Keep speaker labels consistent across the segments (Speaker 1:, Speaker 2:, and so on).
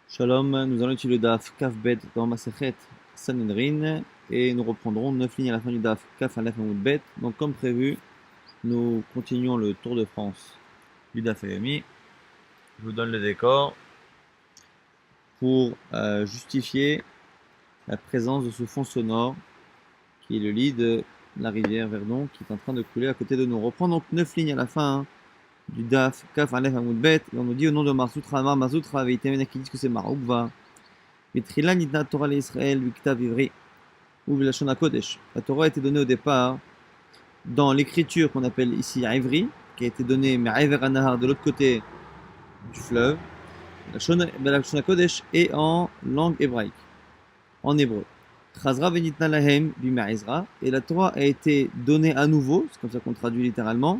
Speaker 1: Shalom, nous allons étudier le Daf Kaf Bet dans Masechet Sanhedrin et nous reprendrons 9 lignes à la fin du Daf Kaf Aleph Amud Bet. Donc, comme prévu, nous continuons le Tour de France du Daf Yomi. Je vous donne le décor pour justifier la présence de ce fond sonore qui est le lit de la rivière Verdon qui est en train de couler à côté de nous. On reprend donc 9 lignes à la fin du Daf Kaf Aleph Amud Bet et on nous dit au nom de Marzoutra, Marzoutra, Veitemena qui disent que c'est Maroukva. La Torah l'Israël, Viktav Ivri, ou la Shona Kodesh. La Torah a été donnée au départ dans l'écriture qu'on appelle ici Ivri, qui a été donnée Me'aver Anahar de l'autre côté du fleuve. La Shona Kodesh est en langue hébraïque, en hébreu. Chazra Venitna Lahem Bima'ezra, et la Torah a été donnée à nouveau, c'est comme ça qu'on traduit littéralement,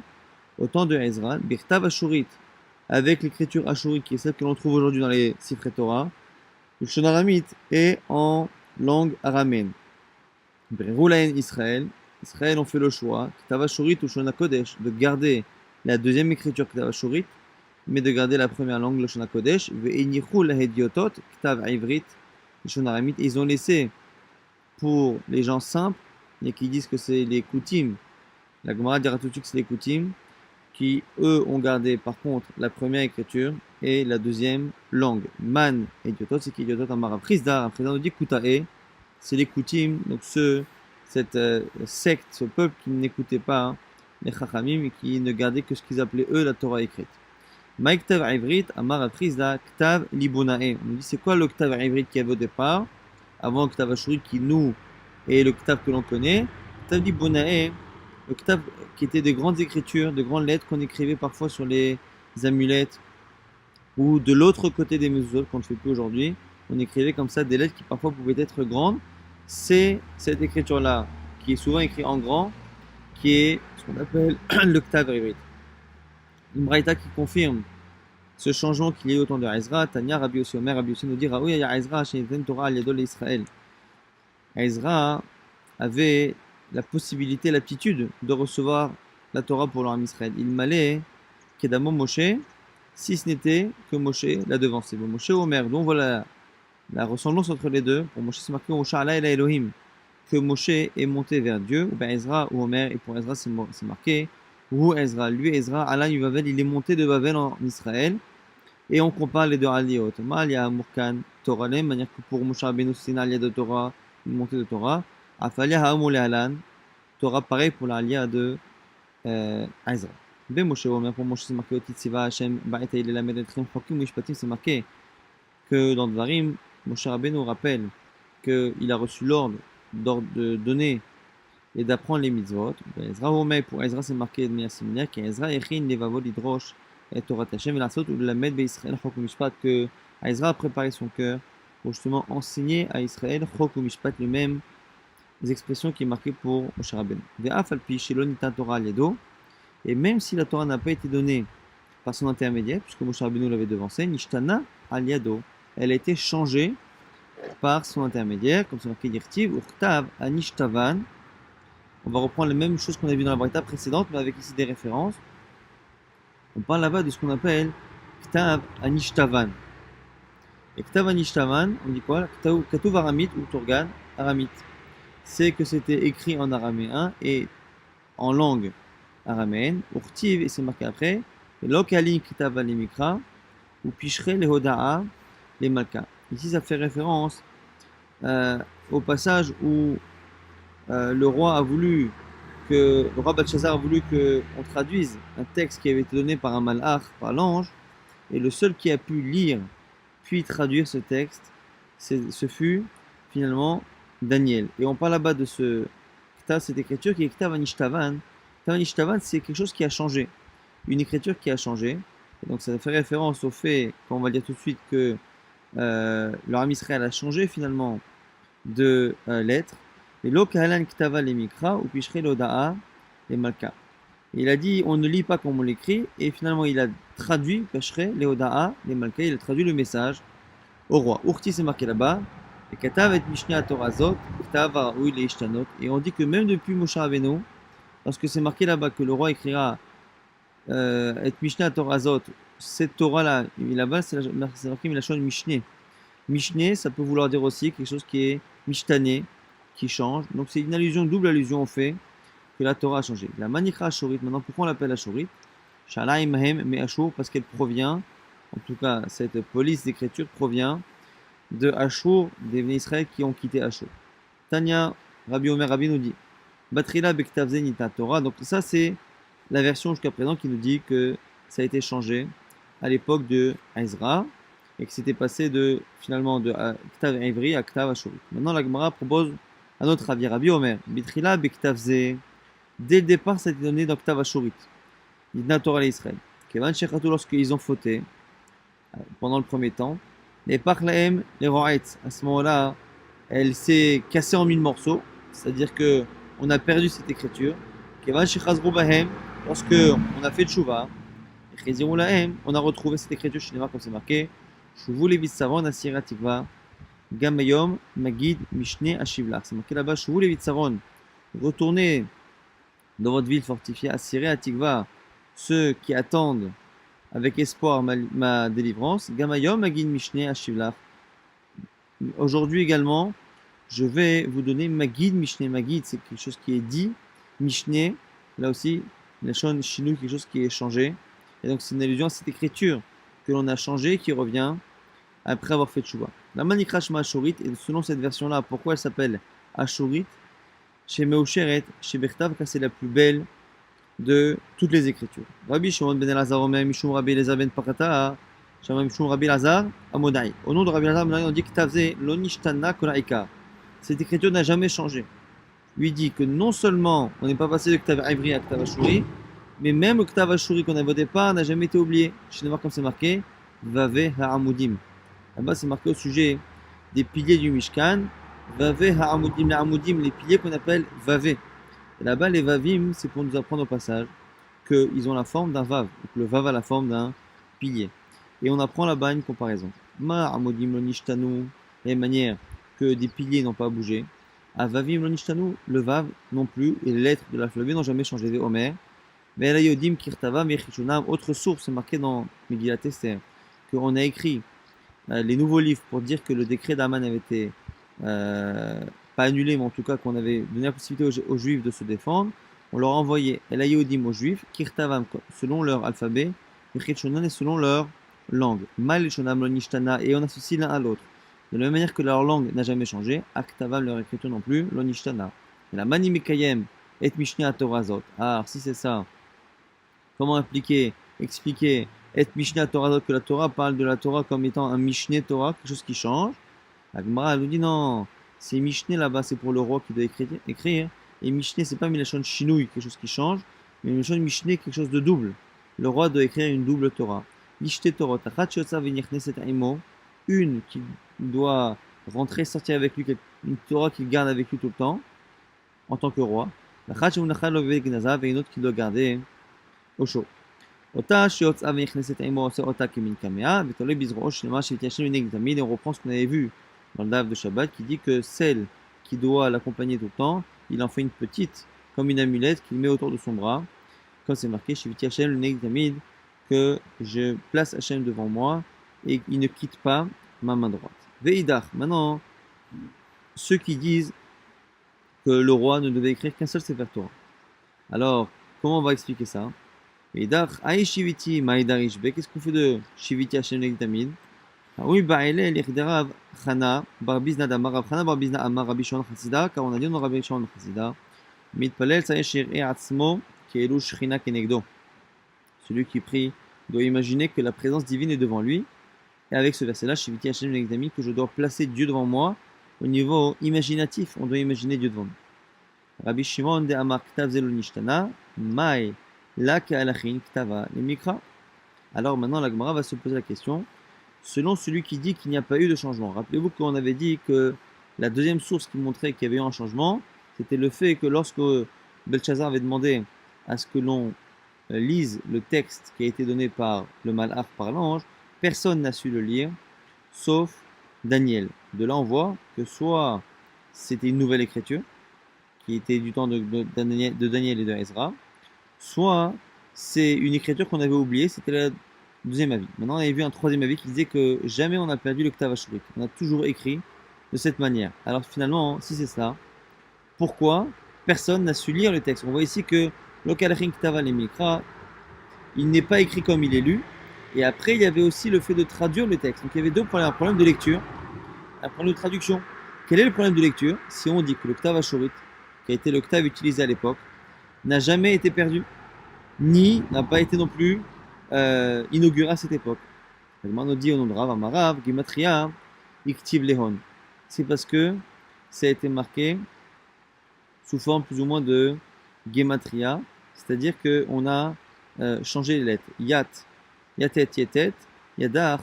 Speaker 1: au temps de Ezra, Birtav Ashurit, avec l'écriture Ashurite, qui est celle que l'on trouve aujourd'hui dans les Sifrei Torah. Le Shonaramite est en langue araméenne. Roulaen Israël. Israël ont fait le choix, Ktav Ashurit ou Shona Kodesh, de garder la deuxième écriture Ktav Ashurit, mais de garder la première langue, le Shona Kodesh. Ve'enichou la Hediotot, Ktav Ivrit, le Shonaramite. Ils ont laissé pour les gens simples, et qui disent que c'est les Koutim, la Gemara dira tout de suite que c'est les Koutim, qui eux ont gardé par contre la première écriture et la deuxième langue. Man et Idiotot, c'est qu'Idiotot en Mara Prisda nous dit Koutae, c'est les Koutim, donc cette secte, ce peuple qui n'écoutait pas les Chachamim et qui ne gardait que ce qu'ils appelaient eux la Torah écrite. Maïktav Ivrit, Amara Prisda, Ktav Libonae. On nous dit c'est quoi le Ktav Ivrit qu'il y avait au départ, avant le Ktav Ashurit qui nous est le Ktav que l'on connaît. Ktav Libonae, le Ktav qui était des grandes écritures, de grandes lettres qu'on écrivait parfois sur les amulettes ou de l'autre côté des mezuzot qu'on ne fait plus aujourd'hui. On écrivait comme ça des lettres qui parfois pouvaient être grandes. C'est cette écriture-là qui est souvent écrite en grand, qui est ce qu'on appelle le Ktav Ivrit. Une braïta qui confirme ce changement qu'il y a eu au temps de Ezra. Tanya Rabbi Yossi Omer, Rabbi Yossi nous dit Raoui ya Ezra Shenitem Torah al Yadol Israël. Ezra avait la possibilité, l'aptitude de recevoir la Torah pour l'Arm Israël. Il m'allait Kedamo Moshe, si ce n'était que Moshe l'a devancé. Bon, Moshe Omer, donc voilà la ressemblance entre les deux. Pour Moshe, c'est marqué Moshe Allah et Elohim, que Moshe est monté vers Dieu, ou bien Ezra ou Omer, et pour Ezra, c'est marqué ou Ezra. Lui, Ezra, Allah Yuvavel, il est monté de Babel en Israël, et on compare les deux aliyot. Mal, il y a Murkan, Torah, de manière que pour Moshe Rabbeinu, c'est une aliyah de Torah, une montée de Torah. Afalia Haamole Alan, Torah pareil pour l'aliyah de Ezra. Ben Moshe Omer, pour Moshe, c'est marqué au Titsiva Hashem, Ba'eta il est la Medetrim Chokim Mishpatim, c'est marqué que dans Dvarim, Moshe Rabbeinu rappelle qu'il a reçu l'ordre de donner et d'apprendre les mitzvot. Ben Ezra Omer, pour Ezra, c'est marqué de manière similaire, qu'Ezra Echin Levavod Idrosh et Torah Hashem, et la saute ou la Med Be'Israël Chokum Mishpat, que Ezra a préparé son cœur pour justement enseigner à Israël Chokum Mishpat lui-même. Des expressions qui est marquées pour Moshe Rabbeinu. Et même si la Torah n'a pas été donnée par son intermédiaire, puisque Moshe Rabbeinu l'avait devancé, Nishtana al Yado, elle a été changée par son intermédiaire, comme c'est marqué Dirtiv, Urtav Anishtavan. On va reprendre la même chose qu'on a vu dans la braïta précédente, mais avec ici des références. On parle là-bas de ce qu'on appelle Ktav Anishtavan. Et Ktav Anishtavan, on dit quoi? Katuv Aramit ou Turgan Aramit. C'est que c'était écrit en araméen et en langue araméenne. Urtiv, et c'est marqué après, Lokali Kitav Mikra, ou Pichre les Hoda'a, les Malka. Ici, ça fait référence au passage où le roi Belshazzar a voulu qu'on traduise un texte qui avait été donné par un malach, par l'ange, et le seul qui a pu lire puis traduire ce texte, ce fut finalement Daniel. Et on parle là-bas de cette écriture qui est Ktav Anishtavan. Ktav Anishtavan, c'est quelque chose qui a changé. Une écriture qui a changé. Et donc ça fait référence au fait, qu'on va dire tout de suite, que l'Arm Israël a changé finalement de lettres. Et Lokahalan Ktava les Mikra, ou Pishre l'Oda'a les Malka. Il a dit on ne lit pas comme on l'écrit, et finalement il a traduit Pishre les Oda'a les Malka, il a traduit le message au roi. Urti, c'est marqué là-bas. Et Katav et Mishneh Torazot, Ktav Araoui les Ishtanot. Et on dit que même depuis Moshe Rabbeinu, lorsque c'est marqué là-bas que le roi écrira et Mishneh Torazot, cette Torah-là, là-bas c'est marqué Milachon Mishneh. Mishné, ça peut vouloir dire aussi quelque chose qui est mishtané, qui change. Donc c'est une allusion, une double allusion au fait que la Torah a changé. La Manikra Ashorit, maintenant pourquoi on l'appelle Ashorit? Shala Imahem, mais Ashur, parce qu'elle provient, en tout cas cette police d'écriture provient de Ashur, des Bnei Israël qui ont quitté Ashur. Tanya, Rabbi Omer Rabbi nous dit Batrila Bektavze Nita Torah. Donc ça c'est la version jusqu'à présent qui nous dit que ça a été changé à l'époque de Ezra et que c'était passé de finalement de Ktav Ivri à Ktav Ashurit. Maintenant la Gemara propose un autre avis, Rabbi Omer Batrila Bektavze. Dès le départ, ça a été donné dans Ktav Ashurit, Nita Torah l'Israël. Kevan Shechatou, lorsqu'ils ont fauté pendant le premier temps, les Parlaem, les Roaetz, à ce moment-là, elle s'est cassée en 1000 morceaux, c'est-à-dire que on a perdu cette écriture. Lorsque on a fait Tchouva, on a retrouvé cette écriture chez Neymar comme c'est marqué. Shuvu Levit Saron Asira Tikva Gamayom Magid Mishne Ashivlach. C'est marqué là-bas. Shuvu Levit Saron. Retournez dans votre ville fortifiée Asira Tikva. Ceux qui attendent avec espoir ma délivrance. Gamayom Magid Mishne Ashivlach. Aujourd'hui également, je vais vous donner Magid Mishne. Magid, c'est quelque chose qui est dit. Mishne, là aussi, la chaîne Shinou, quelque chose qui est changé. Et donc, c'est une allusion à cette écriture que l'on a changée qui revient après avoir fait Tchouva. La Manikra Shema Ashurit, et selon cette version-là, pourquoi elle s'appelle Ashurit? Chez Meoucheret, chez Bertav, car c'est la plus belle de toutes les écritures. Rabbi Shimon ben Elazar Omer, Mishum Rabbi Elazar ben Pakata, Shama Mishum Rabbi Elazar, Amodai. Au nom de Rabbi Elazar, on dit que Tavze Lonishtana Kolaika. Cette écriture n'a jamais changé. Lui dit que non seulement on n'est pas passé de Ktav Ivri à Ktav Ashuri, mais même le Ktav Ashuri qu'on avait au départ n'a jamais été oublié. Je vais voir comme c'est marqué, Vave Ha'amudim. Là-bas c'est marqué au sujet des piliers du Mishkan, Vave Ha'amudim, les Amudim, les piliers qu'on appelle Vave. Et là-bas les Vavim, c'est pour nous apprendre au passage qu'ils ont la forme d'un Vav. Donc le Vav a la forme d'un pilier. Et on apprend là-bas une comparaison. Ma Amudim lo nishtanu, de la même manière que des piliers n'ont pas bougé. Avavim lo nishtanu, le Vav non plus, et les lettres de l'alphabet n'ont jamais changé. Des Omer. Mais la Yodim Kirtavam Yechishunam, autre source, c'est marqué dans Megillat Esther, qu'on a écrit les nouveaux livres pour dire que le décret d'Aman avait été pas annulé, mais en tout cas qu'on avait donné la possibilité aux Juifs de se défendre. On leur a envoyé El Yodim aux Juifs, Kirtavam selon leur alphabet, Yechishunam et selon leur langue. Mal Shonam lo nishtana, et on associe l'un à l'autre. De la même manière que leur langue n'a jamais changé, Aktavam, leur écriture non plus, lo nishtana. Et la Mani Mekayem et Mishne à Torazot. Alors, si c'est ça, comment expliquer et Mishne à Torazot, que la Torah parle de la Torah comme étant un Mishne Torah, quelque chose qui change. La Gemara nous dit non, c'est Mishne là-bas, c'est pour le roi qui doit écrire. Et Mishne, c'est pas Milachon Shinouï, quelque chose qui change, mais Milachon Mishne, quelque chose de double. Le roi doit écrire une double Torah. Lishte Torah, une qui doit rentrer, sortir avec lui, une Torah qu'il garde avec lui tout le temps, en tant que roi. Et une autre qu'il doit garder au chaud. Et on reprend ce qu'on avait vu dans le Daf de Shabbat qui dit que celle qui doit l'accompagner tout le temps, il en fait une petite, comme une amulette qu'il met autour de son bras, comme c'est marqué Shiviti Hashem le Negdamid, que je place Hashem devant moi et il ne quitte pas ma main droite. Veidach, maintenant, ceux qui disent que le roi ne devait écrire qu'un seul Sefer Torah. Alors, comment on va expliquer ça? Veidach, Aïe Shiviti, Maïdar Ishbe, qu'est-ce qu'on fait de Shiviti Hashem Negdamid? Oui, Ba'ele, l'Irderav, Chana, Barbizna Damar, Rav Chana, Barbizna Amar, Rabbi Shimon Chassida, car on a dit dans Rabbi Shimon Chassida, Mitpalel, Saïe Atzmo, Keelu Shrina Kenegdo. Celui qui prie doit imaginer que la présence divine est devant lui. Et avec ce verset-là, Shiviti Hashem Negdami, que je dois placer Dieu devant moi au niveau imaginatif. On doit imaginer Dieu devant nous. Rabbi Shimon de Amar Ktav Zelo Nishtana, Mai, La Ke'alachin Ktava, les Mikra. Alors maintenant, la Gemara va se poser la question, selon celui qui dit qu'il n'y a pas eu de changement. Rappelez-vous qu'on avait dit que la deuxième source qui montrait qu'il y avait eu un changement, c'était le fait que lorsque Belshazzar avait demandé à ce que l'on lise le texte qui a été donné par le malach, par l'ange, personne n'a su le lire, sauf Daniel. De là, on voit que soit c'était une nouvelle écriture, qui était du temps de Daniel et de Ezra, soit c'est une écriture qu'on avait oubliée, c'était Deuxième avis. Maintenant, on avait vu un troisième avis qui disait que jamais on n'a perdu le Ktav HaShurit. On a toujours écrit de cette manière. Alors finalement, si c'est cela, pourquoi personne n'a su lire le texte? On voit ici que Lokalachin Ktav Mikra, il n'est pas écrit comme il est lu. Et après, il y avait aussi le fait de traduire le texte. Donc il y avait deux problèmes. Un problème de lecture, un problème de traduction. Quel est le problème de lecture? Si on dit que le Ktav HaShurit, qui a été le Ktav utilisé à l'époque, n'a jamais été perdu, ni n'a pas été non plus inauguré à cette époque. On dit au nom de Rav Amarav, Gematria, Iktiv Lehon. C'est parce que ça a été marqué sous forme plus ou moins de Gematria, c'est-à-dire qu'on a changé les lettres. Yat, Yatet, Yetet, Yadar,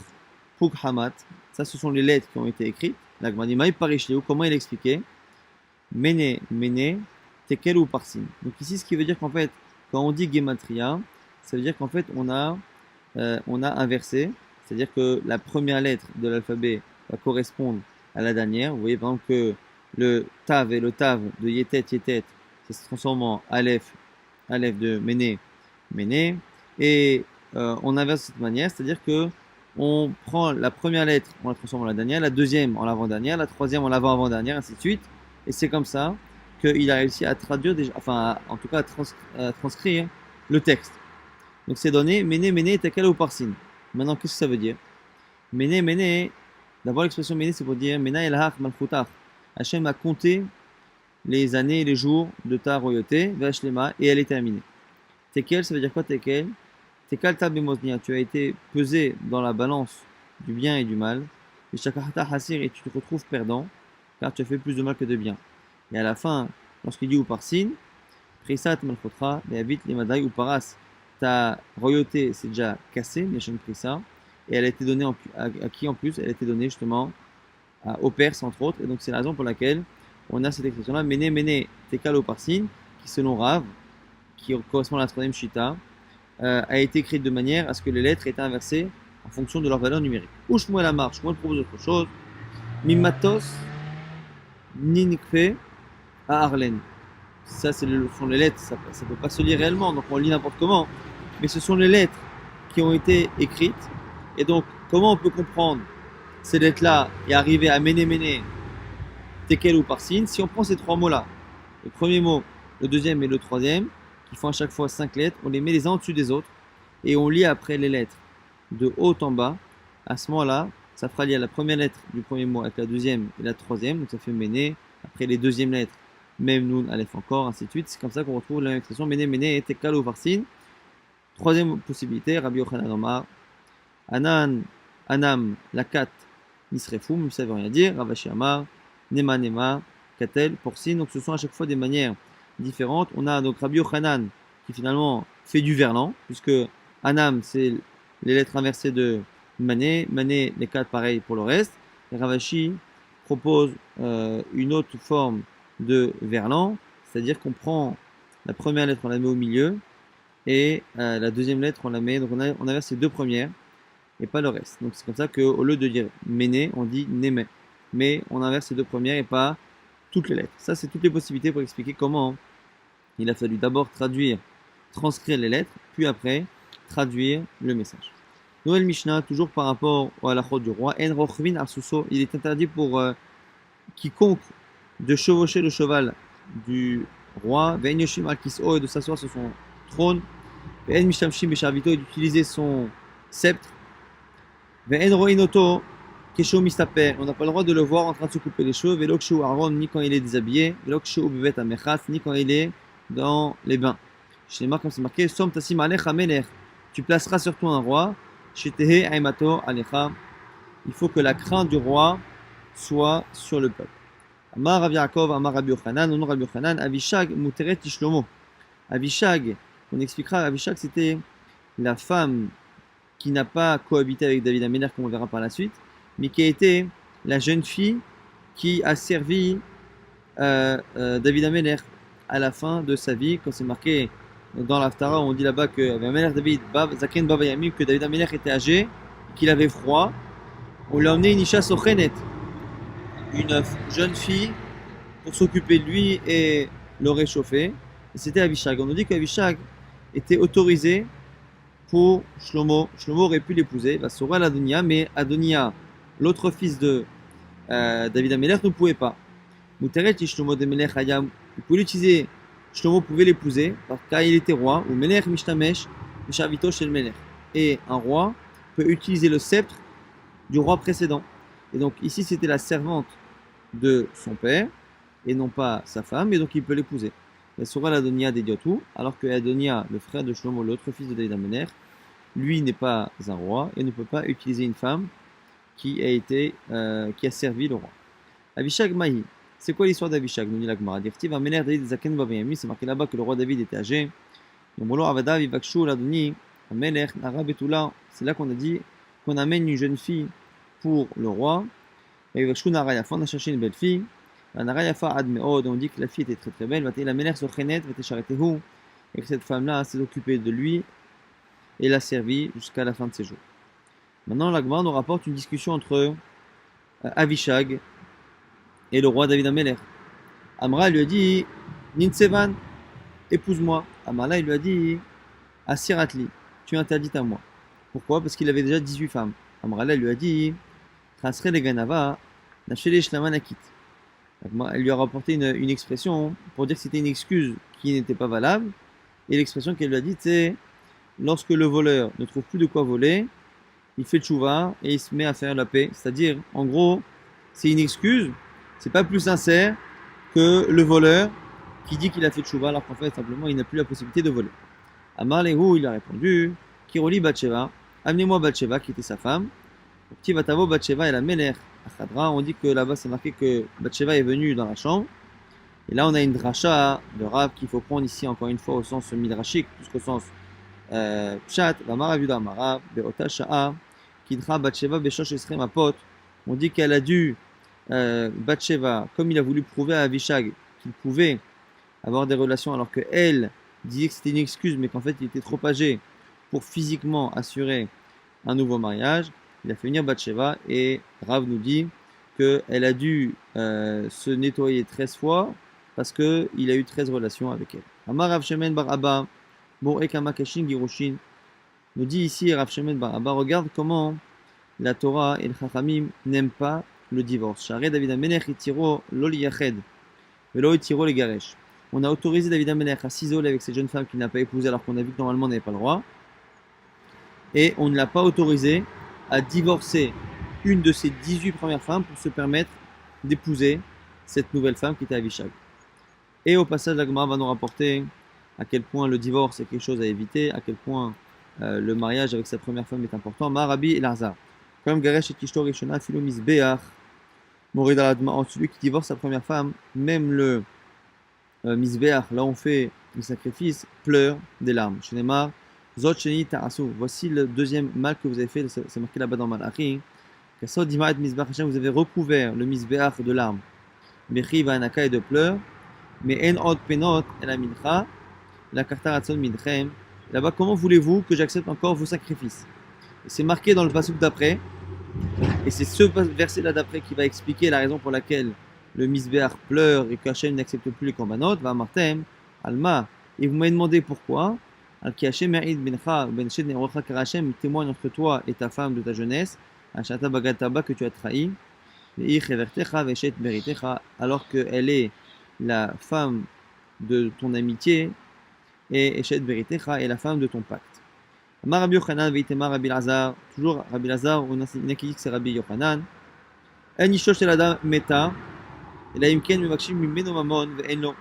Speaker 1: Puk Hamat. Ça, ce sont les lettres qui ont été écrites. La Gmanimaï Parishleu, comment il expliquait? Mene, Mene, Tekel ou Parsin. Donc ici, ce qui veut dire qu'en fait, quand on dit Gematria, ça veut dire qu'en fait, on a inversé, c'est-à-dire que la première lettre de l'alphabet va correspondre à la dernière. Vous voyez par exemple que le Tav et le Tav de Yetet, Yetet, ça se transforme en Aleph, Aleph de Mene, Mene. Et on inverse de cette manière, c'est-à-dire que on prend la première lettre, on la transforme en la dernière, la deuxième en l'avant-dernière, la troisième en l'avant-avant-dernière, ainsi de suite. Et c'est comme ça qu'il a réussi à traduire, en tout cas à transcrire le texte. Donc c'est donné Mene Mene Tekel ou Parsin. Maintenant, qu'est-ce que ça veut dire? Mene Mene, d'abord l'expression Mene c'est pour dire Mena Elhach Malchutar. Hachem a compté les années et les jours de ta royauté, Vachlema, et elle est terminée. Tekel, ça veut dire quoi Tekel? Tekel Tabimosnia, tu as été pesé dans la balance du bien et du mal. Et Shakarta Hasir, et tu te retrouves perdant, car tu as fait plus de mal que de bien. Et à la fin, lorsqu'il dit ou Parsin, Prisat Malchotra, Be'avit Limadai ou Paras. Ta royauté s'est déjà cassée, Neshon Prissa, et elle a été donnée à qui en plus? Elle a été donnée justement aux Perses entre autres, et donc c'est la raison pour laquelle on a cette expression-là, Mene Mene Tekal Parsin, qui selon Rav, qui correspond à la troisième Shita, a été écrite de manière à ce que les lettres étaient inversées en fonction de leur valeur numérique. Ou Shmuel Amar, Shmuel propose autre chose, Mimatos Ninikfe à Arlen. Ça, sont les lettres, ça ne peut pas se lire réellement, donc on lit n'importe comment. Mais ce sont les lettres qui ont été écrites. Et donc, comment on peut comprendre ces lettres-là et arriver à Mene Mene, Tekel ou Parsin? Si on prend ces trois mots-là, le premier mot, le deuxième et le troisième, qui font à chaque fois 5 lettres, on les met les uns au-dessus des autres et on lit après les lettres de haut en bas. À ce moment-là, ça fera lier la première lettre du premier mot avec la deuxième et la troisième, donc ça fait Mene. Après les deuxièmes lettres, même Nun, Aleph encore, ainsi de suite. C'est comme ça qu'on retrouve la même expression Mene Mene et Tekal ou Parsin. Troisième possibilité, Rabbi Yochanan Omar, Anan, Anam, Lakat, Nisrefum, ça ne veut rien dire. Ravashi Amar, Nema Nema, Katel, Porsin. Donc ce sont à chaque fois des manières différentes. On a donc Rabbi Yochanan qui finalement fait du verlan, puisque Anam c'est les lettres inversées de Mané, Mané les 4 pareil pour le reste. Et Ravashi propose une autre forme de verlan, c'est-à-dire qu'on prend la première lettre, on la met au milieu, et la deuxième lettre, on la met, donc on inverse les deux premières, et pas le reste. Donc c'est comme ça qu'au lieu de dire Méné, on dit Némé. Mais on inverse les deux premières et pas toutes les lettres. Ça, c'est toutes les possibilités pour expliquer comment il a fallu d'abord traduire, transcrire les lettres, puis après traduire le message. Noël Mishnah, toujours par rapport à la halachot du roi, En Rochvin Arsuso, il est interdit pour quiconque de chevaucher le cheval du roi, Ve'en Yoshim al Kis'o, et de s'asseoir sur son trône, Ve'en Mishamshim Besharvito, et d'utiliser son sceptre, Ve'en Roinoto Kesho Mistaper, on n'a pas le droit de le voir en train de se couper les cheveux, Ve'lo Kshu Aaron, ni quand il est déshabillé, Ve'lo Kshu Bevet Amechas, ni quand il est dans les bains. Chez les marques, comme c'est marqué, Som Tassim Alech Amelech, tu placeras sur toi un roi, Shetehe Aimato Alecha, il faut que la crainte du roi soit sur le peuple. Amar Rav Yaakov, Amar Rabbi Yochanan, non Rabbi Yochanan, Avishag Muteret Ishlomo. Avishag, on expliquera, Avishag c'était la femme qui n'a pas cohabité avec David Améler, comme on verra par la suite, mais qui a été la jeune fille qui a servi David Améler à la fin de sa vie, quand c'est marqué dans l'Aftara, on dit là-bas que Améler David, Zaken Baba Yamim, que David Améler était âgé, qu'il avait froid, on l'a emmené une Isha Sochenet, une jeune fille, pour s'occuper de lui et le réchauffer. Et c'était Avishag. On nous dit qu'Avishag était autorisé pour Shlomo. Shlomo aurait pu l'épouser, la Sora l'Adonia, mais Adonia, l'autre fils de David Amelech, ne pouvait pas. Muteret Shlomo de Melech Hayam, il pouvait l'utiliser, Shlomo pouvait l'épouser, car il était roi, ou Melech Mishtamesh, Mishavito Shel Melech. Et un roi peut utiliser le sceptre du roi précédent. Et donc ici, c'était la servante de son père, et non pas sa femme, et donc il peut l'épouser. La Sora l'Adonia d'Ediotou, alors que Adonia, le frère de Shlomo, l'autre fils de David Amelech, lui n'est pas un roi et ne peut pas utiliser une femme qui a servi le roi. Avishag Mahi, c'est quoi l'histoire d'Avishag? Nous dit la Gemara. Dirtiv Amelech David Zaken Bavayami, c'est marqué là-bas que le roi David était âgé. Yomolo Avadav Ivakshu Ladoni, Amelech Nara Betula, c'est là qu'on a dit qu'on amène une jeune fille pour le roi. Et Ivakshu Nara Yafa, on a cherché une belle fille. Nara Yafa Ad Meod, on dit que la fille était très très belle. Vatei Amelech Sochenet, Vatei Sharetehu, et que cette femme-là s'est occupée de lui et l'a servi jusqu'à la fin de ses jours. Maintenant, la Gemara nous rapporte une discussion entre Avishag et le roi David Amelech. Amra lui a dit Nintsevan, épouse-moi. Amala il lui a dit Asiratli, tu es interdite à moi. Pourquoi? Parce qu'il avait déjà 18 femmes. Amrala lui a dit Trasre le Ganava, Nachele Shlamanakit. Elle lui a rapporté une expression pour dire que c'était une excuse qui n'était pas valable. Et l'expression qu'elle lui a dit, c'est lorsque le voleur ne trouve plus de quoi voler, il fait tchouva et il se met à faire la paix. C'est-à-dire, en gros, c'est une excuse, c'est pas plus sincère que le voleur qui dit qu'il a fait tchouva alors qu'en fait, simplement, il n'a plus la possibilité de voler. Amar Lehu, il a répondu, Kiroli Batsheva, amenez-moi Batsheva qui était sa femme. Petit Vatavo Batsheva et la Melech Achadra, on dit que là-bas c'est marqué que Batsheva est venue dans la chambre. Et là on a une dracha de Rav qu'il faut prendre ici encore une fois au sens midrashique, plus qu'au sens Pshat, Vamara Yuda Mara, Beota Sha'a, Kidra Batsheva Beshosh Esrem Apot. On dit qu'elle a dû, Batsheva, comme il a voulu prouver à Avishag qu'il pouvait avoir des relations alors qu'elle disait que c'était une excuse mais qu'en fait il était trop âgé pour physiquement assurer un nouveau mariage. Il a fait venir Batsheva et Rav nous dit qu'elle a dû se nettoyer 13 fois parce qu'il a eu 13 relations avec elle. Amar Rav Shemen bar Abba, Mo'ekama Kashin Girushin, nous dit ici Rav Shemen bar Abba, regarde comment la Torah et le Chachamim n'aiment pas le divorce. Share David Amelech itiro lo liyached, velo itiro le garesh. On a autorisé David Amelech à s'isoler avec cette jeune femme qu'il n'a pas épousée alors qu'on a vu que normalement on n'avait pas le droit. Et on ne l'a pas autorisé à divorcer une de ses 18 premières femmes pour se permettre d'épouser cette nouvelle femme qui était Avishag. Et au passage, la Gemara va nous rapporter à quel point le divorce est quelque chose à éviter, à quel point le mariage avec sa première femme est important. Marabi et Lazar. Comme Garesh et Kishto Rishona, Philo Misbeach, Morid al-Adma, celui qui divorce sa première femme, même le Misbeach, là on fait le sacrifice, pleure des larmes. Shenemar, Zot Sheni Ta'asu. Voici le deuxième mal que vous avez fait, c'est marqué là-bas dans Malachi. Kasod Dimaet Misbeach Hashem, vous avez recouvert le Misbeach de larmes. Mechi Vanaka et de pleurs. Mais En Od Penot et la Mincha, la Karta Ratzon Midchem. Là-bas, comment voulez-vous que j'accepte encore vos sacrifices? C'est marqué dans le pasuk d'après. Et c'est ce verset-là d'après qui va expliquer la raison pour laquelle le Misbeach pleure et qu'Hachem n'accepte plus les korbanot. Va Martem, Alma. Et vous m'avez demandé pourquoi. Al-Kiachem Me'id Bencha, Benched Nerocha Karachem, témoigne entre toi et ta femme de ta jeunesse, Ashata Bagataba que tu as trahi, alors qu'elle est la femme de ton amitié, et Eshet Beritecha est la femme de ton pacte. Amar Rabbi Yochanan veitema Rabbi Lazar, toujours Rabbi Lazar, on a qui c'est Rabbi Yochanan. En Ishosh Elada Meta, et la Imken Mevakshim Mimeno Mamon ve'enlo.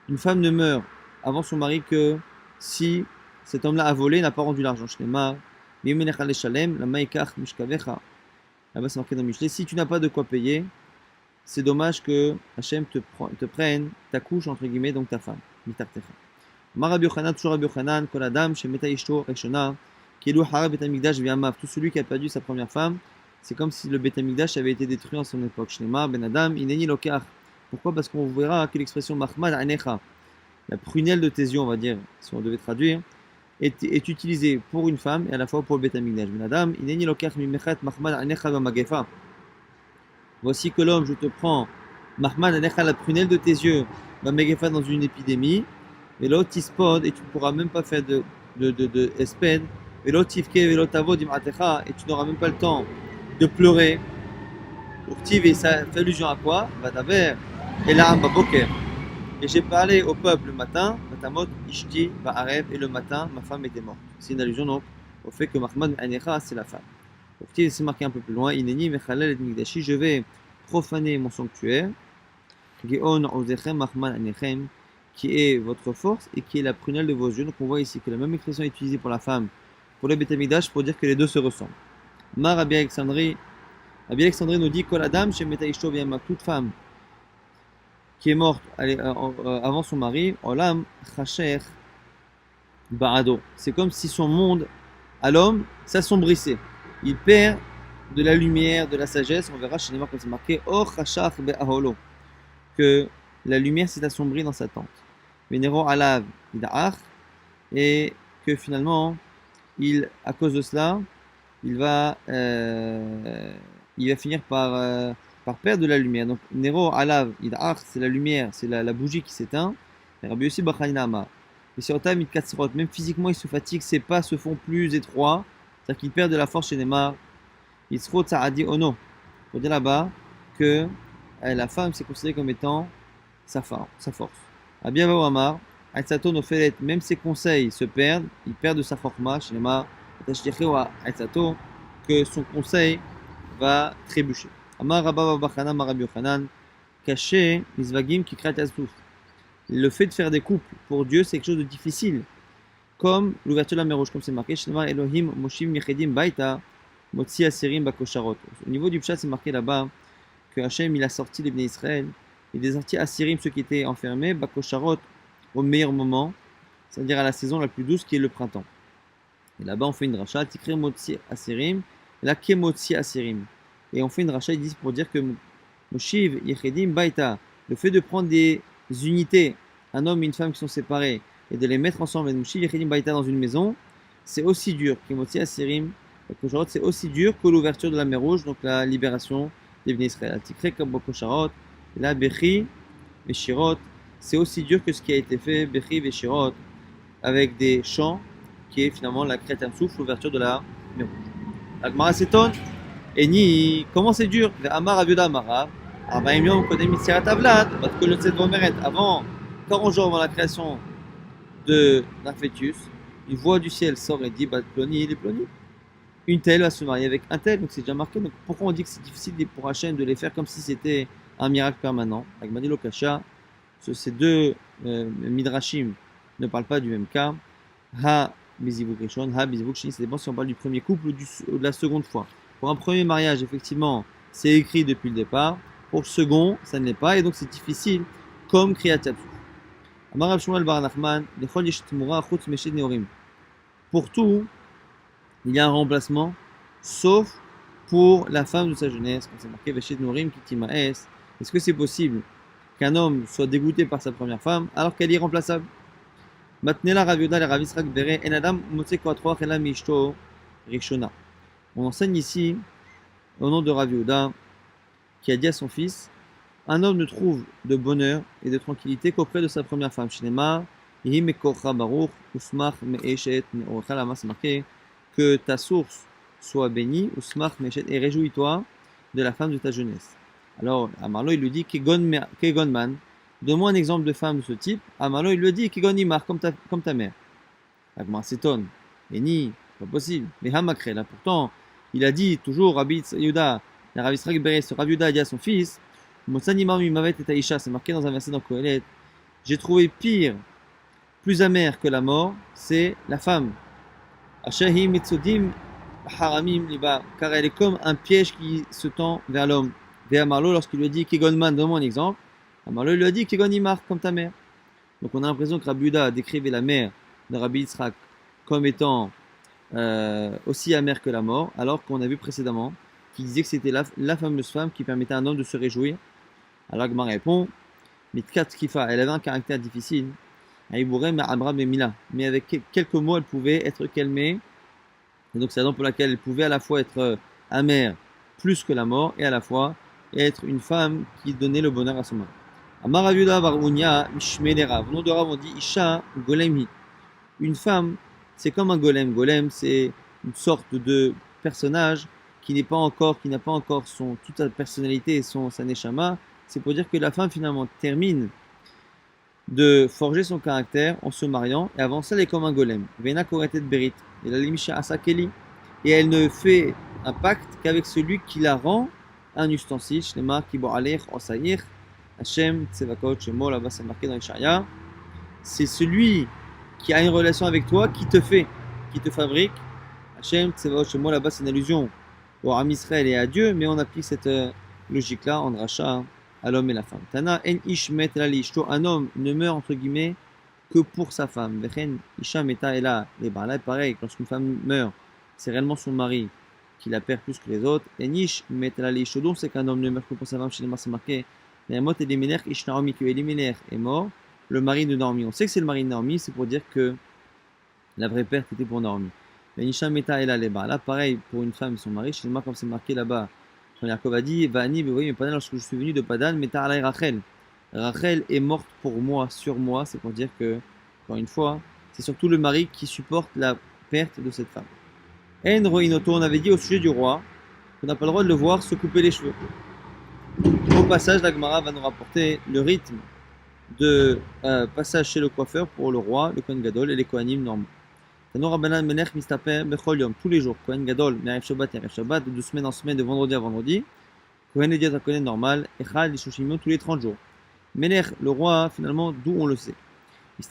Speaker 1: Une femme ne meurt avant son mari que si cet homme-là a volé, n'a pas rendu l'argent. Shnemar, Mimenech Aleshalem, la Maïkach Mishkavecha. Là-bas c'est marqué dans Michelet. Si tu n'as pas de quoi payer, c'est dommage que Hachem te prenne ta couche, entre guillemets, donc ta femme. Mitartecha. Amar Rabbi Yochanan, toujours Rabbi Yochanan, Kol Adam, Shemeta Ishto, Reshona, Kelu Hara Bet Hamikdash Viamav. Tout celui qui a perdu sa première femme, c'est comme si le Bet Hamikdash avait été détruit en son époque. Shnemar, Ben Adam, Ineni Lokach. Pourquoi? Parce qu'on verra que l'expression Mahmad Anecha, la prunelle de tes yeux, on va dire, si on devait traduire, est utilisée pour une femme et à la fois pour le Bet Hamikdash. Ben Adam, Ineni Lokach Mimechat Mahmad Anecha Vamagefa. Voici que l'homme, je te prends, Mahmad Anecha, la prunelle de tes yeux, Vamagefa dans une épidémie, et l'autre tispod, et tu ne pourras même pas faire de espède, Velo tivke velo tavo dim'atecha, et tu n'auras même pas le temps de pleurer. Urtiv, et ça fait allusion à quoi? Vadaber, elam baboker. Et j'ai parlé au peuple le matin, Matamot, Ishti, Ba'arev, et le matin, ma femme était morte. C'est une allusion donc au fait que Mahmad Anecha, c'est la femme. Urtiv, c'est marqué un peu plus loin, Ineni, Mechalel et Migdashi, je vais profaner mon sanctuaire. Geon Ozechem Mahman Anechem, qui est votre force et qui est la prunelle de vos yeux. Donc on voit ici que la même expression est utilisée pour la femme, pour le Beth Amikdash, pour dire que les deux se ressemblent. Mar Rabbi Alexandrie nous dit que la dame chez Meta Ishto Viyama, toute femme qui est morte avant son mari, Olam Chacher Barado. C'est comme si son monde à l'homme s'assombrissait. Il perd de la lumière, de la sagesse. On verra chez les marques comme c'est marqué Or Chachach Be'aholo, que la lumière s'est assombrie dans sa tente. Vénéro Alav Ida'ach, et que finalement, à cause de cela, il va finir par perdre de la lumière. Donc, Nero Alav Ida'ach, c'est la lumière, c'est la bougie qui s'éteint. Et Rabbi Yossi Bachanina Amar. Et sur Tam Mitkatsirot, même physiquement, il se fatigue, ses pas se font plus étroits, c'est-à-dire qu'il perd de la force chez Neymar. Yisro Tsa'adi Ono. Il faut dire là-bas que la femme c'est considérée comme étant sa force. Abia Amar, Aitzato Nofelet, même ses conseils se perdent, il perd de sa forma, chez Neymar, Aitzato, que son conseil va trébucher. Amar Rabba Bachana Marabi Yochanan, caché, Misvagim qui crée Azdouf. Le fait de faire des couples pour Dieu, c'est quelque chose de difficile. Comme l'ouverture de la mer Rouge, comme c'est marqué, Shema Elohim Moshim Yechedim Baita, Motzi Asirim Bakosharot. Au niveau du Pshat, c'est marqué là-bas que Hachem il a sorti les Bnei Israël, il a sorti Asirim, ceux qui étaient enfermés, Bakosharot, au meilleur moment, c'est-à-dire à la saison la plus douce qui est le printemps. Et là-bas, on fait une dracha, Tikre Motzi Asirim, là, Kemotzi Asirim. Et on fait une dracha, ils disent pour dire que Moshiv Yechedim Baita, le fait de prendre des unités, un homme et une femme qui sont séparés, et de les mettre ensemble, et de Moshiv Yechedim Baita dans une maison, c'est aussi dur. Kemotzi Asirim, c'est aussi dur que l'ouverture de la mer Rouge, donc la libération des Bnei Israël. Tikre Kabokosharot, là, Bechi Veshirot, c'est aussi dur que ce qui a été fait, Bechi Veshirot, avec des chants, qui est finalement la Kretan Souf, l'ouverture de la mer Rouge. Agmara s'étonne, et ni, comment c'est dur? Amar Aviuda Amara, Arbaim Yom Kodem Mitzirat Avlad, Batkolotset Vomeret, avant, 40 jours avant la création d'un fœtus, une voix du ciel sort et dit, Batploni, il est ploni. Une telle va se marier avec un tel, donc c'est déjà marqué. Donc pourquoi on dit que c'est difficile pour Hachem de les faire comme si c'était un miracle permanent? Agmadi Lokasha, ces deux midrashim ne parlent pas du même cas. Ha Bizivuk Rishon, Ha Bizivuk Shini, ça dépend si on parle du premier couple ou de la seconde fois. Pour un premier mariage, effectivement, c'est écrit depuis le départ. Pour le second, ça ne l'est pas, et donc c'est difficile, comme Kriyat Yatsuf. Amar Rav Shmuel Bar Nachman, Lechol Yesh Tmura Chutz Meshed Neorim. Pour tout, il y a un remplacement, sauf pour la femme de sa jeunesse, quand c'est marqué Veshet Norim Kitimaes. Est-ce que c'est possible qu'un homme soit dégoûté par sa première femme alors qu'elle est irremplaçable? Matnela Rav Yoda le Rav Yisrak Bere En Adam Motse Koatroach Ela Mishto Rishona. On enseigne ici, au nom de Rav Yoda, qui a dit à son fils, un homme ne trouve de bonheur et de tranquillité qu'auprès de sa première femme. Shinema Yihi Mekorcha Baruch Usmach Me'eshet Me'orecha Lama, c'est marqué que ta source soit bénie, et réjouis-toi de la femme de ta jeunesse. Alors, Amarlo, il lui dit, Kegonman, donne-moi un exemple de femme de ce type. Amarlo, il lui dit, Kegonimar, comme ta mère. Agmar s'étonne. Et ni, pas possible. Mais Hamakre, là, pourtant, il a dit toujours, Rabbi Yuda, la Rabbi Israël Beres, Rabbi Yuda a dit à son fils, Motsanimar mimavet et Aïcha, c'est marqué dans un verset dans Kohelet, j'ai trouvé pire, plus amer que la mort, c'est la femme. Ashahi mitzudim haramim liba, car elle est comme un piège qui se tend vers l'homme. Vers Amarlo, lorsqu'il lui a dit Kegonman, donne-moi un exemple, Amarlo lui a dit Kegonimar, comme ta mère. Donc on a l'impression que Rabbi Yuda décrivait la mère de Rabbi Yitzhak comme étant aussi amère que la mort, alors qu'on a vu précédemment qu'il disait que c'était la fameuse femme qui permettait à un homme de se réjouir. Alors Gmar répond Mitkat Kifa, elle avait un caractère difficile. Mais avec quelques mots, elle pouvait être calmée. Et donc, c'est la raison pour laquelle elle pouvait à la fois être amère plus que la mort et à la fois être une femme qui donnait le bonheur à son mari. Amar Rav Yuda Bar Unya Mishmei Rav. Au nom de Rav, on dit Isha Golemhi. Une femme c'est comme un golem. Golem, c'est une sorte de personnage qui n'a pas encore toute sa personnalité et sa neshama. C'est pour dire que la femme finalement termine de forger son caractère en se mariant, et avant ça, elle est comme un golem. Vena koretet berit. Et la limisha asakeli. Et elle ne fait un pacte qu'avec celui qui la rend un ustensile. Shlema kibo alech osayir. Hashem tsevakot shemo, là-bas c'est marqué dans les Ishaïa. C'est celui qui a une relation avec toi qui te fabrique. Hashem tsevakot shemo, là-bas c'est une allusion au Ham Israël et à Dieu, mais on applique cette logique-là en dracha à l'homme et la femme. Tana en ish met la lishto, un homme ne meurt entre guillemets que pour sa femme. Vechen isha meta ela, et ben là pareil, lorsqu'une femme meurt, c'est réellement son mari qui la perd plus que les autres. En ish met la lishto, donc c'est qu'un homme ne meurt que pour sa femme. Chez les c'est marqué. Mais mot Elimelech ish Naomi, que Elimelech est mort, le mari de Naomi. On sait que c'est le mari de Naomi, c'est pour dire que la vraie perte était pour Naomi. Isha meta ela leba. Là pareil pour une femme et son mari. Chez moi comme c'est marqué là-bas. Quand Yaakov a dit, Vani, mais oui, mais Padan, lorsque je suis venu de Padan, Meta alay Rachel. Rachel est morte pour moi, sur moi. C'est pour dire que, encore une fois, c'est surtout le mari qui supporte la perte de cette femme. En Roinoto, on avait dit au sujet du roi qu'on n'a pas le droit de le voir se couper les cheveux. Au passage, la Gemara va nous rapporter le rythme de passage chez le coiffeur pour le roi, le Kohen Gadol et les Kohanim normaux. Tous les jours, Kohen Gadol, Me'arev Shabbat et Erev Shabbat, de semaine en semaine, de vendredi à vendredi. Kohen Ediat Kohen normal, Echad, Lishushimon, tous les 30 jours. Melech, le roi, finalement, d'où on le sait. Il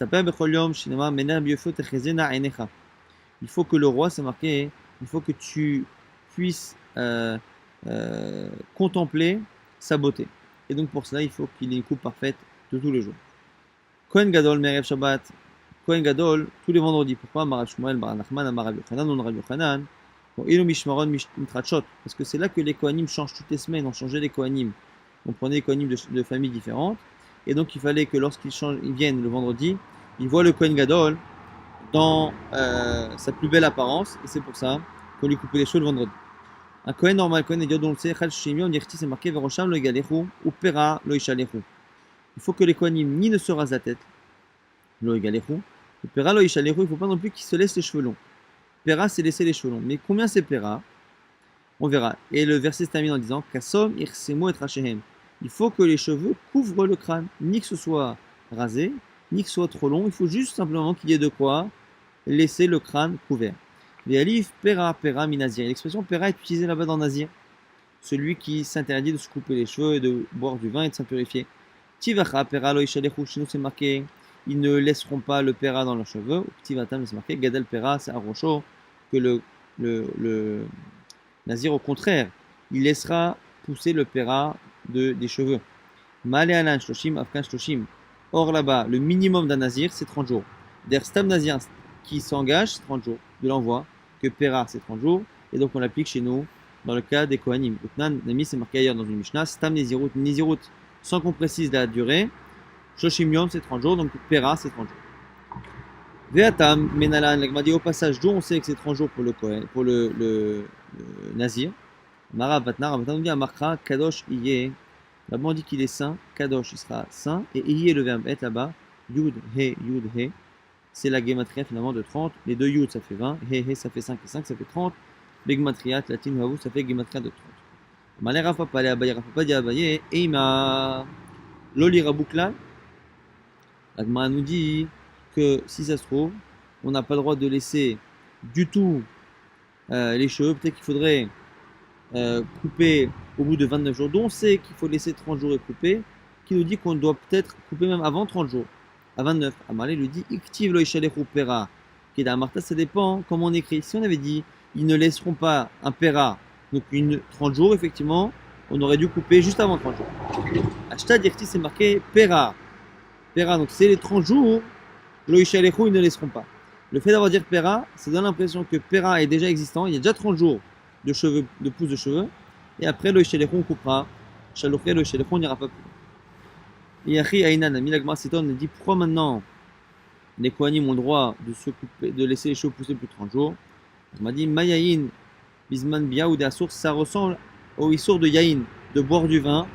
Speaker 1: faut que le roi, c'est marqué, il faut que tu puisses contempler sa beauté. Et donc pour cela, il faut qu'il ait une coupe parfaite de tous les jours. Kohen Gadol, Me'arev Shabbat, Kohen Gadol, tous les vendredis. Pourquoi Marav Shmuel, Bar Nachman, Amarav Yochanan, non Rav Yochanan. Mishmaron, Mitrachot. Parce que c'est là que les Kohanim changent toutes les semaines. On changeait les Kohanim. On prenait les Kohanim de familles différentes. Et donc il fallait que ils viennent le vendredi, ils voient le Kohen Gadol dans sa plus belle apparence. Et c'est pour ça qu'on lui coupait les cheveux le vendredi. Un Kohen normal, Kohen Ediot, dont on le sait, Chal Shimion, Yerti, c'est marqué Verosham lo Igalechu, ou Pera lo Ishalechu. Il faut que les Kohanim ni ne se rasent la tête, lo Igalechu. Pera lo Ishalechu, il ne faut pas non plus qu'ils se laissent les cheveux longs. Pera, c'est laisser les cheveux longs. Mais combien c'est Pera? On verra. Et le verset se termine en disant Kassom irsemo et rachehem. Il faut que les cheveux couvrent le crâne. Ni que ce soit rasé, ni que ce soit trop long. Il faut juste simplement qu'il y ait de quoi laisser le crâne couvert. Véalif Pera, Pera minazir. L'expression Pera est utilisée là-bas dans Nazir. Celui qui s'interdit de se couper les cheveux et de boire du vin et de s'impurifier. Tivacha, Pera lo Ishalechu. Chez nous, c'est marqué. Ils ne laisseront pas le Pera dans leurs cheveux. Petit vatam, c'est marqué. Gadal Pera, c'est Arrocho. Que le Nazir, au contraire, il laissera pousser le Pera des cheveux. Male alan shloshim, afkan shloshim. Or là-bas, le minimum d'un Nazir, c'est 30 jours. Der Stam Nazir qui s'engage, c'est 30 jours de l'envoi. Que Pera, c'est 30 jours. Et donc on l'applique chez nous dans le cas des Kohanim. Utnan, Nami, c'est marqué ailleurs dans une Mishnah. Stam Nezirut, Nezirut, sans qu'on précise la durée. Shoshim Yom, c'est 30 jours, donc Pera, c'est 30 jours. Veatam, Menalan, l'Agma dit au passage d'où on sait que c'est 30 jours pour le Kohen, pour le Nazir. Mara Vatnar, nous dit à Markra, Kadosh Iye. Là-bas on dit qu'il est saint, Kadosh il sera saint, et Iye le verbe être là-bas, Yud He, c'est la gematria finalement de 30. Les deux Yud ça fait 20, He ça fait 5 et 5 ça fait 30. Les gematria, latine Vavu ça fait gematria de 30. Malé Rafa Palé Abaye, Rafa Padi Abaye, Eima Loli Raboukla. L'Agma nous dit que si ça se trouve, on n'a pas le droit de laisser du tout les cheveux. Peut-être qu'il faudrait couper au bout de 29 jours. Donc on sait qu'il faut laisser 30 jours et couper. Qui nous dit qu'on doit peut-être couper même avant 30 jours. À 29. Amalé lui dit Iktiv lo ishalechu pera. Qui est Martha, ça dépend comment on écrit. Si on avait dit ils ne laisseront pas un pera, donc 30 jours, effectivement, on aurait dû couper juste avant 30 jours. Ashtad Yerti, c'est marqué pera. Pera, donc c'est les 30 jours. Lo ishalechu, ils ne laisseront pas. Le fait d'avoir dit Pera, ça donne l'impression que Pera est déjà existant. Il y a déjà 30 jours de cheveux, de pousses de cheveux. Et après, le Ishalechu, on coupera. Chaloché, le Ishalechu, on n'ira pas plus. Yachi Aïnan, Milagma Seton, dit pourquoi maintenant les Kohanim ont le droit de laisser les cheveux pousser plus de 30 jours. On m'a dit Mayaïn, Bisman Bia ou Dassour, ça ressemble au Issour de Yaïn, de boire du vin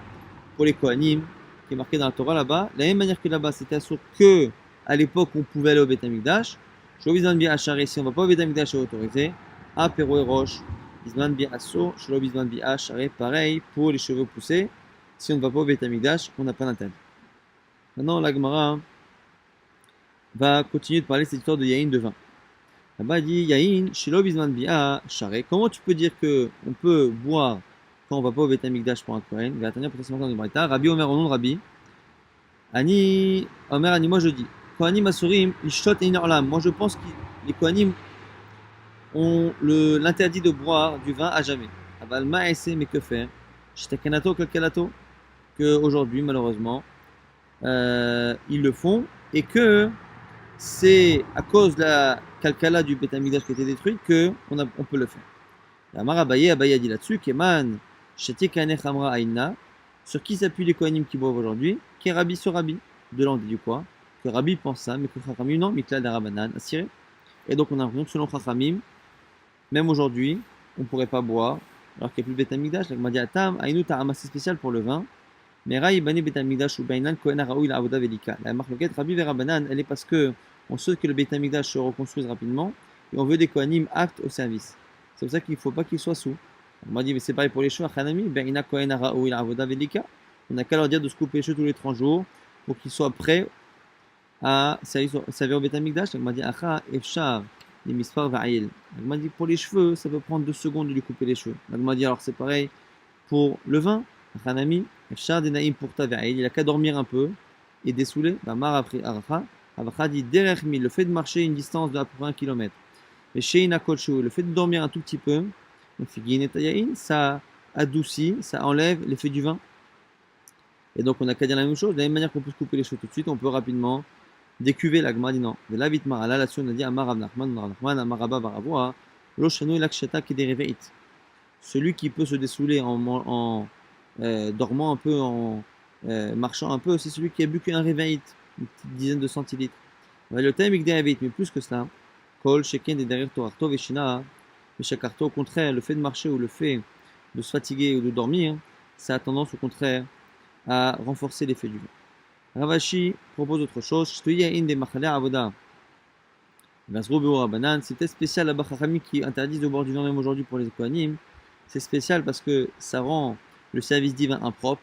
Speaker 1: pour les Kohanim, qui est marqué dans la Torah là-bas. De la même manière que là-bas, c'était Assour que à l'époque on pouvait aller au Beth Amikdash. Shelo Bisman Bia Charé, si on ne va pas au Beth Amikdash, c'est autorisé. Apéro et roche. Bisman Bia Asso, Shelo Bisman Bia Charé, pareil pour les cheveux poussés. Si on ne va pas au Beth Amikdash, on n'a pas d'interdit. Maintenant, la Gemara va continuer de parler de cette histoire de Yahin de vin. Là-bas, il dit Yahin, Shelo Bisman Bia Charé. Comment tu peux dire qu'on peut boire quand on ne va pas au Beth Amikdash pour un Kohen? Il va attendre pour ce matin de Braïta. Rabbi Omer, au nom de Rabbi. Ani, Omer, Ani, moi je dis. Kohanim Asurim, Ishtot et Inorlam. Moi je pense que les Kohanim ont l'interdit de boire du vin à jamais. Aval Ma'ese, mais que faire? Shtekanato, Kalkalato. Qu'aujourd'hui, malheureusement, ils le font. Et que c'est à cause de la Kalkala du Beth Amikdash qui a été détruit qu'on peut le faire. Amar Abaye, Abaye a dit là-dessus, Keman, Shetikane Chamra Aïna, sur qui s'appuient les Kohanim qui boivent aujourd'hui, qui est Rabbi sur Rabbi. De là on dit du quoi? Que Rabbi pense ça, mais que Chachamim non, Mikla Darabanan, Asiré. Et donc on a l'impression que selon Chachamim, même aujourd'hui, on ne pourrait pas boire, alors qu'il n'y a plus le Beth Amikdash. Donc on m'a dit Atam, Aïnou t'as ramassé spécial pour le vin. Mais Raï Bani Beth Amikdash ou Bainan Kohen Araoui la Avoda Velika. La marque Rabbi Verabanan, elle est parce que on souhaite que le Beth Amikdash se reconstruise rapidement et on veut des Kohanim aptes au service. C'est pour ça qu'il ne faut pas qu'il soit sous. On m'a dit, mais c'est pareil pour les cheveux, Hanami, Beina Kohen Araoui la Avoda Velika. On n'a qu'à leur dire de se couper les cheveux tous les 30 jours pour qu'ils soient prêts à servir au Beth Amikdash. Donc on m'a dit, Acha, Efshar, les Misfar Va'il. On m'a dit, pour les cheveux, ça peut prendre 2 secondes de lui couper les cheveux. Donc on m'a dit, alors c'est pareil pour le vin, Hanami, Efshar, Denaïm pour ta Va'il. Il a qu'à dormir un peu et dessouler. Mar après Aracha. Avacha dit, Derechmi, le fait de marcher une distance de à peu près 1 km. Et Sheina Kolchou, le fait de dormir un tout petit peu, ça adoucit, ça enlève l'effet du vin. Et donc on n'a qu'à dire la même chose. De la même manière qu'on peut se couper les cheveux tout de suite, on peut rapidement décuver la Gemara dit non. De la vitmar, là là-dessus on a dit Amar Rav Nachman, Amar Abba Baravoa, Loshanu Lakshata qui est celui qui peut se dessouler en dormant un peu, en marchant un peu, c'est celui qui a bu qu'un réveil, une petite dizaine de centilitres. Le thème mais plus que cela. Kol, Sheken, et derrière Torarto, Veshina, Veshakarto, au contraire, le fait de marcher ou le fait de se fatiguer ou de dormir, ça a tendance au contraire à renforcer l'effet du vin. Ravashi propose autre chose. C'est peut-être spécial à Bachachami qui interdisent de boire du vin même aujourd'hui pour les Kohanim. C'est spécial parce que ça rend le service divin impropre,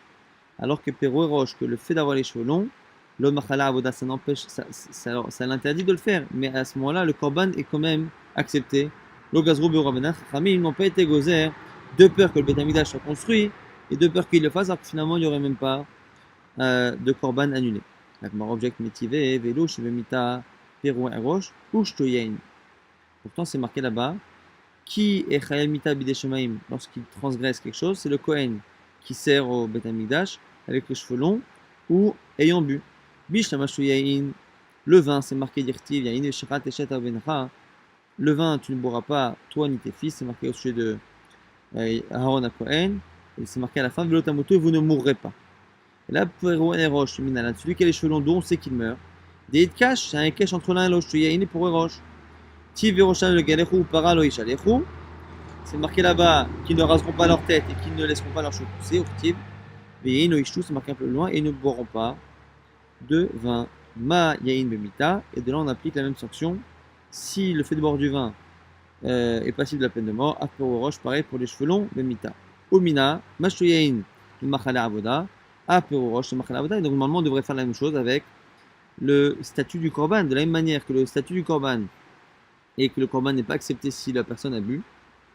Speaker 1: alors que Péro et Roche, que le fait d'avoir les cheveux longs, l'homme machala avoda, ça n'empêche, ça l'interdit de le faire, mais à ce moment-là, le korban est quand même accepté. Le gazrou beurabanan, ils n'ont pas été gozer de peur que le Beth Amikdash soit construit et de peur qu'il le fasse, alors que finalement il n'y aurait même pas de korban annulé. L'agmar object métivé, vélo, chevemita, Péro et Roche, ou shtoyein. Pourtant, c'est marqué là-bas. Qui est chayel mita bideshemaim lorsqu'il transgresse quelque chose? C'est le Kohen qui sert au Beth Amikdash avec les cheveux longs ou ayant bu. Le vin, c'est marqué d'Irtiv, le vin, tu ne boiras pas, toi ni tes fils, c'est marqué au sujet de Aaron à Cohen, et c'est marqué à la fin, vous ne mourrez pas. Et là, celui qui a les cheveux longs, on sait qu'il meurt. Des cash, c'est un cache entre l'un et l'autre, pour Roche. C'est marqué là-bas qu'ils ne raseront pas leur tête et qu'ils ne laisseront pas leurs cheveux pousser. C'est marqué un peu loin, et ils ne boiront pas de vin. Ma yain bemita, et de là on applique la même sanction. Si le fait de boire du vin est passible de la peine de mort, apéro roche, pareil pour les cheveux longs, bemita. Omina, mashu yain, le machala avoda, apéro roche, le machala avoda. Et donc normalement on devrait faire la même chose avec le statut du korban. De la même manière que le statut du korban et que le korban n'est pas accepté si la personne a bu,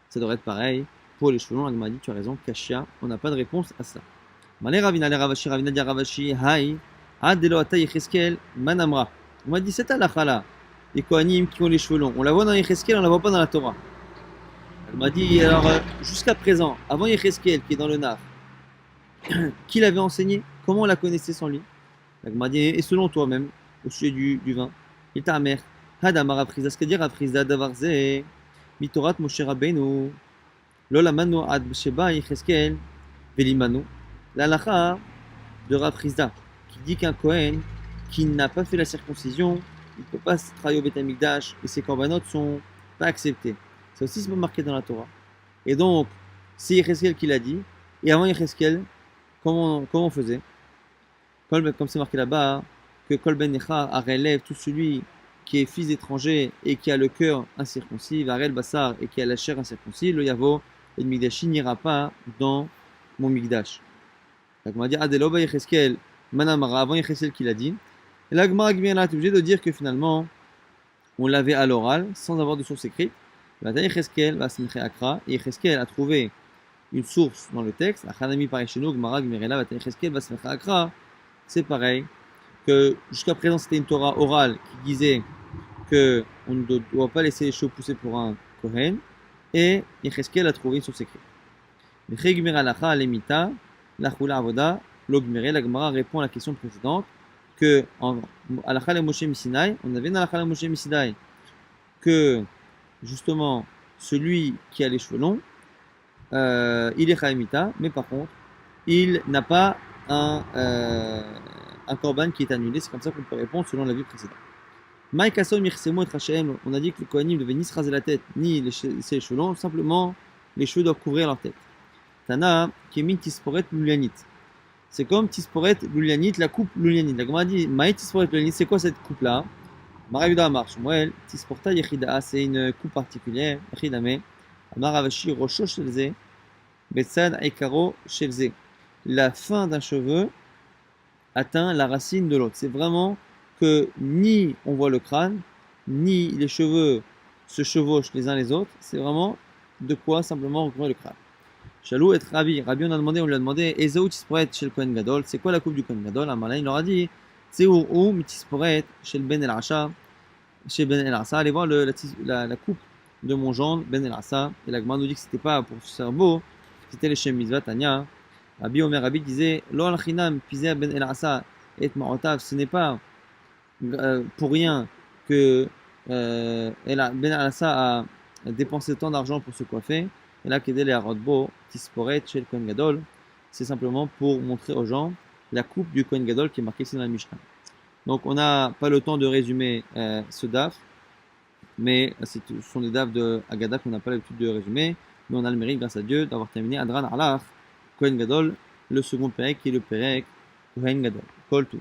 Speaker 1: ça devrait être pareil pour les cheveux longs. Elle m'a dit, tu as raison, Kashia, on n'a pas de réponse à ça. Malé Ravina, les Ravashi, Ravina dit Ravashi, Haï. Manamra. On m'a dit cette halakha là, les Kohanim qui ont les cheveux longs, on la voit dans Yecheskel, on la voit pas dans la Torah. Elle m'a dit alors jusqu'à présent, avant Yecheskel qui est dans le Nar, qui l'avait enseigné? Comment on la connaissait sans lui? Elle m'a dit et selon toi même au sujet du vin, il t'a mère. Hadamar Afriza, ce que dire Afriza Davarze, Mitorat Moshe Rabbeinu, Lola Manu Ad Sheba Yecheskel, Velimanu, la halakha de Rafrizda qui dit qu'un Kohen qui n'a pas fait la circoncision, il ne peut pas travailler au Beth Amikdash et ses corbanotes ne sont pas acceptés. Ça aussi, c'est pas marqué dans la Torah. Et donc, c'est Yecheskel qui l'a dit. Et avant Yecheskel, comment on faisait? Comme c'est marqué là-bas, que Kol Ben Necha relève tout celui qui est fils d'étranger et qui a le cœur incirconcis, Varel Bassar et qui a la chair incirconcis, le Yavo et le Migdashi n'ira pas dans mon Migdash. Donc on va dire Adeloba Yecheskel, Manamara, avant Yecheskel qui l'a dit. Et là, Gmara Gmira est obligé de dire que finalement, on l'avait à l'oral, sans avoir de source écrite. Yecheskel va se mettre Akra, et Yecheskel a trouvé une source dans le texte. Achanami pareil chez nous, Gmara Gmirela, Yecheskel va se mettre Akra. C'est pareil, que jusqu'à présent c'était une Torah orale qui disait qu'on ne doit pas laisser les cheveux pousser pour un Kohen, et Yecheskel a trouvé une source écrite. La Gemara répond à la question précédente que en Alakha le Moshe Misinaï, on avait dans Alakha le Moshe Misinaï que justement celui qui a les cheveux longs, il est Chaimita, mais par contre, il n'a pas un korban qui est annulé. C'est comme ça qu'on peut répondre selon la vie précédente. On a dit que les Kohanim ne devaient ni se raser la tête, ni laisser les cheveux longs, simplement les cheveux doivent couvrir leur tête. Tana, Kemin Tisporet Lulianit. C'est comme Tisporet Lulianit, la coupe Lulianit. La Gemara dit, Maï Tisporet Lulianit, c'est quoi cette coupe-là? Marayuda Amar Shmuel, Tisporta Yechidaa, c'est une coupe particulière, Yechidame. Amar Avashi Rocho Shelze, Betsad Aikaro Shelze. La fin d'un cheveu atteint la racine de l'autre. C'est vraiment que ni on voit le crâne, ni les cheveux se chevauchent les uns les autres. C'est vraiment de quoi simplement recouvrir le crâne. Chalou et Rabbi. Rabbi, on lui a demandé, Ezaou Tisporet chez le Kohen Gadol, c'est quoi la coupe du Kohen Gadol? Amalin, il leur a dit, Tseou ou Tisporet chez le Ben El Asha, chez Ben El Asa. Allez voir la coupe de mon gendre, Ben El Asa. Et la Gemara nous dit que c'était pas pour ce cerveau, c'était les Shem Mitzvah Tanya. Rabbi Omer Rabbi disait, Lo al Chinam pisé Ben El Asa et Marotav, ce n'est pas pour rien que Ben El Asa a dépensé tant d'argent pour se coiffer. Et là, Kedel et Arodbo, Tisporet chez le Kohen Gadol, c'est simplement pour montrer aux gens la coupe du Kohen Gadol qui est marquée ici dans la Mishnah. Donc, on n'a pas le temps de résumer ce daf, mais ce sont des dafs de Agada qu'on n'a pas l'habitude de résumer, mais on a le mérite, grâce à Dieu, d'avoir terminé Adran Alach, Kohen Gadol, le second Perek qui est le Perek Kohen Gadol. Kol tout.